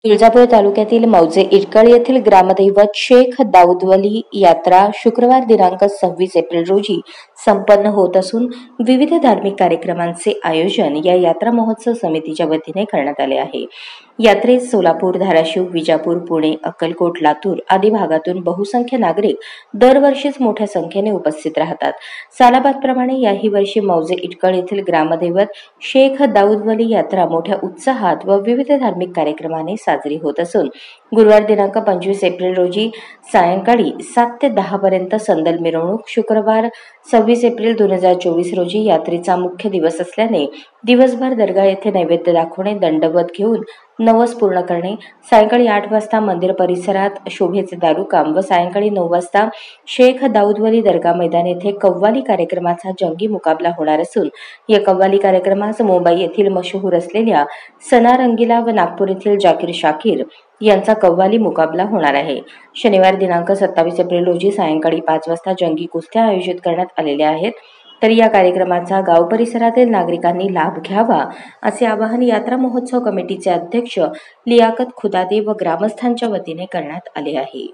तुळजापूर तालुक्यातील मौजे इटकळ येथील ग्रामदैवत शेख दाऊदवली यात्रा शुक्रवार दिनांक 26 एप्रिल रोजी संपन्न होत असून विविध धार्मिक कार्यक्रमांचे आयोजन या यात्रा महोत्सव समितीच्या वतीने करण्यात आले आहे। यात्रेत सोलापूर, धाराशिव, विजापूर, पुणे, अक्कलकोट, लातूर आदी भागातून बहुसंख्य नागरिक दरवर्षीच मोठ्या संख्येने उपस्थित राहतात। सालाबादप्रमाणे याही वर्षी मौजे इटकळ येथील ग्रामदैवत शेख दाऊदवली यात्रा मोठ्या उत्साहात व विविध धार्मिक कार्यक्रमाने साजरी होत असून गुरुवार दिनांक 25 एप्रिल रोजी सायंकाळी 7 ते 10 पर्यंत संदल मिरवणूक, शुक्रवार 26 एप्रिल 2024 रोजी यात्रेचा मुख्य दिवस असल्याने दिवसभर दर्गा येथे नैवेद्य दाखवणे, दंडवत घेऊन नवस पूर्ण करणे, सायंकाळी 8 वाजता मंदिर परिसरात शोभेचे दारूकाम व सायंकाळी 9 वाजता शेख दाऊदवली दर्गा मैदान येथे कव्वाली कार्यक्रमाचा जंगी मुकाबला होणार असून या कव्वाली कार्यक्रमास मुंबई येथील मशहूर असलेल्या सना रंगीला व नागपूर येथील जाकीर शाकीर यांचा कव्वाली मुकाबला होणार आहे। शनिवार दिनांक 27 एप्रिल रोजी सायंकाळी 5 वाजता जंगी कुस्त्या आयोजित करण्यात आलेल्या आहेत। तर या कार्यक्रमाचा गाव परिसरातील नागरिकांनी लाभ घ्यावा असे आवाहन यात्रा महोत्सव कमिटीचे अध्यक्ष लियाकत खुदादे व ग्रामस्थांच्या वतीने करण्यात आले आहे।